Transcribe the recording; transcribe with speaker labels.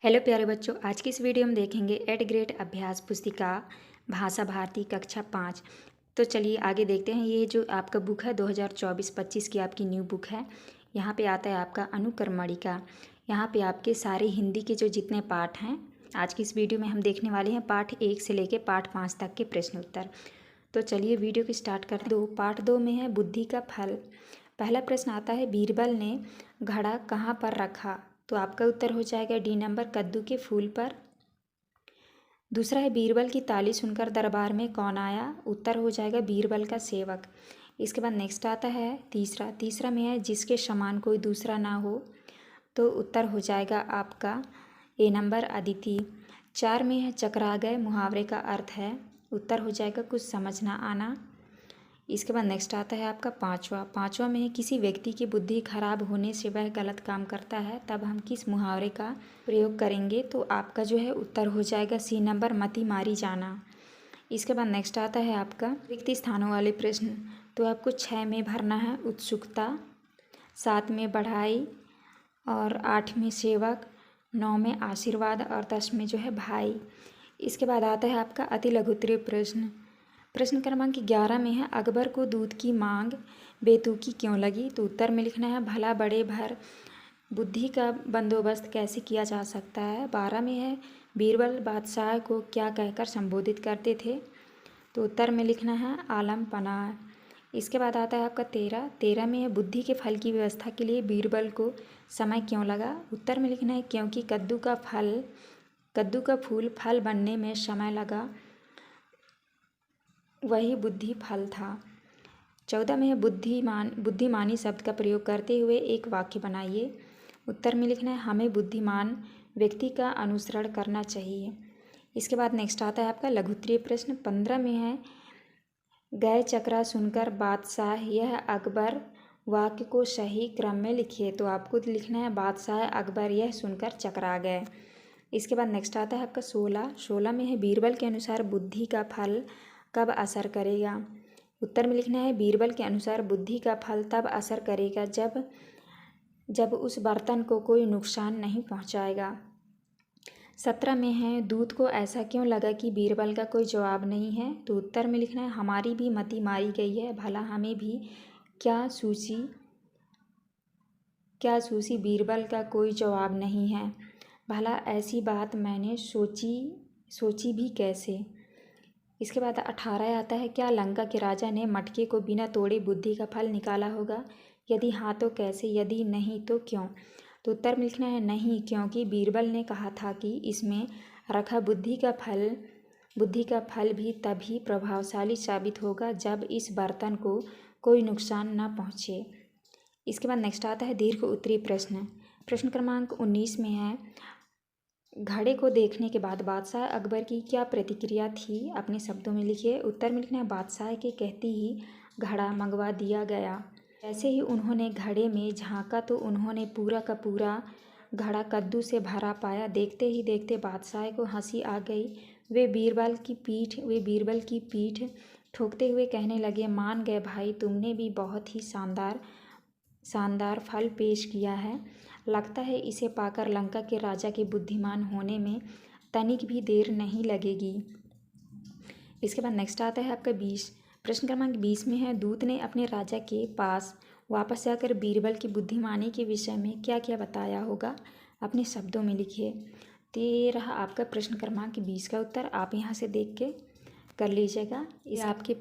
Speaker 1: Hello प्यारे बच्चों, आज की इस वीडियो में देखेंगे 8th ग्रेड अभ्यास पुस्तिका भाषा भारती कक्षा 5। तो चलिए आगे देखते हैं। ये जो आपका बुक है 2024-25 की आपकी न्यू बुक है। यहाँ पे आता है आपका अनुक्रमणिका। यहाँ पे आपके सारे हिंदी के जो जितने पाठ हैं आज की इस वीडियो में हम देखने वाले हैं। पाठ 1 से लेकर पाठ 5 तक के प्रश्न उत्तर। तो चलिए वीडियो की स्टार्ट करते हैं। पाठ 2 में है बुद्धि का फल। पहला प्रश्न आता है, बीरबल ने घड़ा कहाँ पर रखा? तो आपका उत्तर हो जाएगा डी नंबर, कद्दू के फूल पर। दूसरा है, बीरबल की ताली सुनकर दरबार में कौन आया? उत्तर हो जाएगा बीरबल का सेवक। इसके बाद नेक्स्ट आता है तीसरा में है, जिसके समान कोई दूसरा ना हो। तो उत्तर हो जाएगा आपका ए नंबर, अदिति। 4 में है, चकरा गए मुहावरे का अर्थ है। उत्तर हो जाएगा कुछ समझ ना आना। इसके बाद नेक्स्ट आता है आपका पाँचवा में है, किसी व्यक्ति की बुद्धि खराब होने से वह गलत काम करता है, तब हम किस मुहावरे का प्रयोग करेंगे? तो आपका जो है उत्तर हो जाएगा सी नंबर, मति मारी जाना। इसके बाद नेक्स्ट आता है आपका रिक्त स्थानों वाले प्रश्न। तो आपको 6 में भरना है उत्सुकता, 7 में बढ़ाई, और 8 में सेवक, 9 में आशीर्वाद, और 10 में जो है भाई। इसके बाद आता है आपका अति लघुत्तरीय प्रश्न। प्रश्न क्रमांक 11 में है, अकबर को दूध की मांग बेतुकी क्यों लगी? तो उत्तर में लिखना है, भला बड़े भर बुद्धि का बंदोबस्त कैसे किया जा सकता है। 12 में है, बीरबल बादशाह को क्या कहकर संबोधित करते थे? तो उत्तर में लिखना है, आलम पनाह। इसके बाद आता है आपका 13 में है, बुद्धि के फल की व्यवस्था के लिए बीरबल को समय क्यों लगा? उत्तर में लिखना है, क्योंकि कद्दू का फूल फल बनने में समय लगा, वही बुद्धि फल था। 14 में है, बुद्धिमानी शब्द का प्रयोग करते हुए एक वाक्य बनाइए। उत्तर में लिखना है, हमें बुद्धिमान व्यक्ति का अनुसरण करना चाहिए। इसके बाद नेक्स्ट आता है आपका लघुत्तरीय प्रश्न। 15 में है, गए चकरा सुनकर बादशाह यह अकबर, वाक्य को सही क्रम में लिखिए। तो आपको लिखना है, बादशाह अकबर यह सुनकर चकरा गए। इसके बाद नेक्स्ट आता है आपका 16 में है, बीरबल के अनुसार बुद्धि का फल कब असर करेगा? उत्तर में लिखना है, बीरबल के अनुसार बुद्धि का फल तब असर करेगा जब उस बर्तन को कोई नुकसान नहीं पहुंचाएगा। 17 में है, दूत को ऐसा क्यों लगा कि बीरबल का कोई जवाब नहीं है? तो उत्तर में लिखना है, हमारी भी मति मारी गई है, भला हमें भी क्या सूसी बीरबल का कोई जवाब नहीं है, भला ऐसी बात मैंने सोची भी कैसे। इसके बाद 18 आता है, क्या लंका के राजा ने मटके को बिना तोड़े बुद्धि का फल निकाला होगा? यदि हाँ तो कैसे, यदि नहीं तो क्यों? तो उत्तर में लिखना है, नहीं, क्योंकि बीरबल ने कहा था कि इसमें रखा बुद्धि का फल भी तभी प्रभावशाली साबित होगा जब इस बर्तन को कोई नुकसान न पहुँचे। इसके बाद नेक्स्ट आता है दीर्घ उत्तरीय प्रश्न। प्रश्न क्रमांक 19 में है, घड़े को देखने के बाद बादशाह अकबर की क्या प्रतिक्रिया थी? अपने शब्दों में लिखिए। उत्तर में लिखना है, बादशाह के कहते ही घड़ा मंगवा दिया गया। जैसे ही उन्होंने घड़े में झांका तो उन्होंने पूरा का पूरा घड़ा कद्दू से भरा पाया। देखते ही देखते बादशाह को हंसी आ गई। वे बीरबल की पीठ ठोकते हुए कहने लगे, मान गए भाई, तुमने भी बहुत ही शानदार फल पेश किया है। लगता है इसे पाकर लंका के राजा के बुद्धिमान होने में तनिक भी देर नहीं लगेगी। इसके बाद नेक्स्ट आता है आपका 20। प्रश्न क्रमांक 20 में है, दूत ने अपने राजा के पास वापस जाकर बीरबल की बुद्धिमानी के विषय में क्या क्या बताया होगा? अपने शब्दों में लिखिए। तो ये रहा आपका प्रश्न क्रमांक 20 का उत्तर। आप यहाँ से देख के कर लीजिएगा। इस आपके